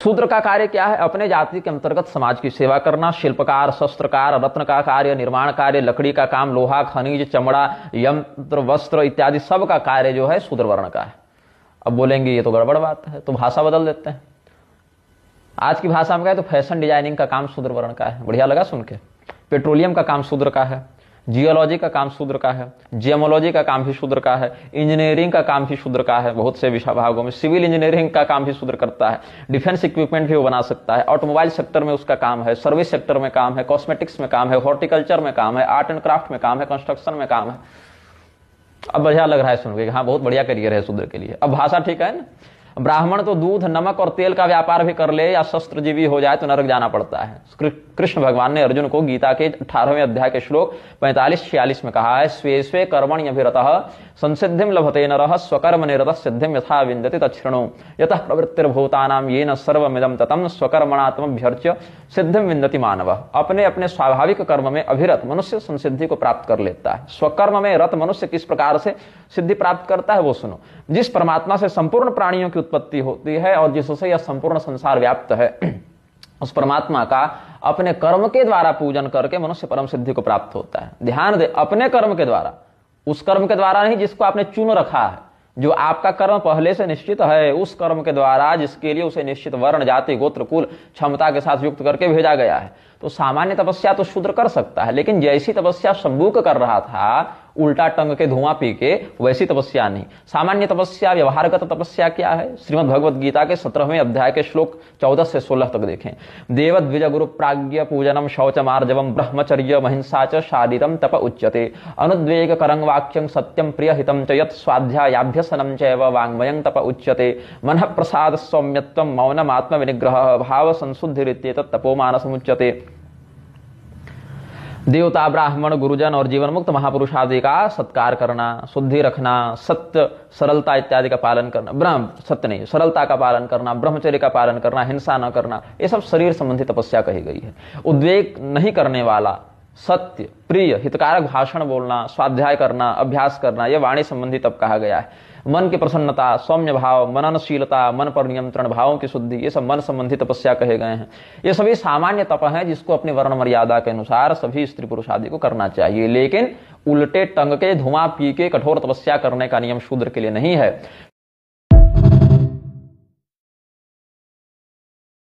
शूद्र का कार्य क्या है? अपने जाति के अंतर्गत समाज की सेवा करना, शिल्पकार, शस्त्रकार, रत्न का कार्य, निर्माण कार्य, लकड़ी का काम, लोहा, खनिज, चमड़ा, यंत्र, वस्त्र इत्यादि सब का कार्य जो है शूद्र वर्ण का है। अब बोलेंगे ये तो गड़बड़ बात है, तो भाषा बदल देते हैं। आज की भाषा में कहे तो फैशन डिजाइनिंग का काम शूद्र वर्ण का है। बढ़िया लगा सुन के। पेट्रोलियम का काम शूद्र का है, जियोलॉजी का काम शूद्र का है, जियोमोलॉजी का काम भी शूद्र का है, इंजीनियरिंग का काम भी शूद्र का है बहुत से विभागों में, सिविल इंजीनियरिंग का काम भी शूद्र करता है, डिफेंस इक्विपमेंट भी वो बना सकता है, ऑटोमोबाइल सेक्टर में उसका काम है, सर्विस सेक्टर में काम है, कॉस्मेटिक्स में काम है, हॉर्टिकल्चर में काम है, आर्ट एंड क्राफ्ट में काम है, कंस्ट्रक्शन में काम है। अब बढ़िया लग रहा है सुन के, हाँ बहुत बढ़िया करियर है शूद्र के लिए। अब भाषा ठीक है ना। ब्राह्मण तो दूध, नमक और तेल का व्यापार भी कर ले या शस्त्रजीवी हो जाए तो नरक जाना पड़ता है। कृष्ण भगवान ने अर्जुन को गीता के 18वें अध्याय के श्लोक 45-46 में कहा है, स्वे स्वे कर्मण्यभिरतः संसिद्धिं लभते नरः स्वकर्म निरतः सिद्धिं यथा विन्दति तच्छृणु यतः प्रवृत्तिर्भूतानां येन सर्वमिदं ततं स्वकर्मणात्मभ्यर्च्य सिद्धिं विन्दति मानवः। अपने अपने स्वाभाविक कर्म में अभिरत मनुष्य संसिद्धि को प्राप्त कर लेता है। स्वकर्म में रत मनुष्य किस प्रकार से सिद्धि प्राप्त करता है वो सुनो। जिस परमात्मा से संपूर्ण प्राणियों की उत्पत्ति होती है और जिससे यह संपूर्ण संसार व्याप्त है, उस परमात्मा का अपने कर्म के द्वारा पूजन करके मनुष्य परम सिद्धि को प्राप्त होता है। ध्यान दे, अपने कर्म के द्वारा, उस कर्म के द्वारा नहीं जिसको आपने चुन रखा है। जो आपका कर्म पहले से निश्चित है, उस कर्म के द्वारा जिसके लिए उसे निश्चित वर्ण, जाति, गोत्र, कुल, क्षमता के साथ युक्त करके भेजा गया है। तो सामान्य तपस्या तो शूद्र कर सकता है, लेकिन जैसी तपस्या शंभूक कर रहा था उल्टा टंग के धुआं पी के, वैसी तपस्या नहीं। सामान्य तपस्या, व्यवहारगत तपस्या क्या है? श्रीमद् भगवद गीता के 17वें अध्याय के श्लोक 14 से 16 तक देखें। देव द्विज गुरु प्राज्ञ पूजनम शौचमार्जवम ब्रह्मचर्य महिंसा च शारीरम तप उच्यते अनुद्वेग करं वाक्यं सत्यं प्रियहितं च यत् स्वाध्यायाभ्यसनं चैव वाङ्मयं तप उच्यते मनः प्रसाद सौम्यत्वं मौनम् आत्म विनिग्रह भाव संशुद्धिरित्येतत् तपोमानसमुच्यते। देवता, ब्राह्मण, गुरुजन और जीवन मुक्त महापुरुष आदि का सत्कार करना, शुद्धि रखना, सत्य, सरलता इत्यादि का पालन करना, सत्य नहीं, सरलता का पालन करना, ब्रह्मचर्य का पालन करना, हिंसा न करना, ये सब शरीर संबंधी तपस्या कही गई है। उद्वेग नहीं करने वाला, सत्य, प्रिय, हितकारक भाषण बोलना, स्वाध्याय करना, अभ्यास करना, यह वाणी संबंधी तप कहा गया है। मन की प्रसन्नता, सौम्य भाव, मननशीलता, मन पर नियंत्रण, भावों की शुद्धि, ये सब मन संबंधी तपस्या कहे गए हैं। ये सभी सामान्य तप हैं जिसको अपनी वर्ण मर्यादा के अनुसार सभी स्त्री पुरुष आदि को करना चाहिए, लेकिन उल्टे टंग के धुआं पी के कठोर तपस्या करने का नियम शूद्र के लिए नहीं है।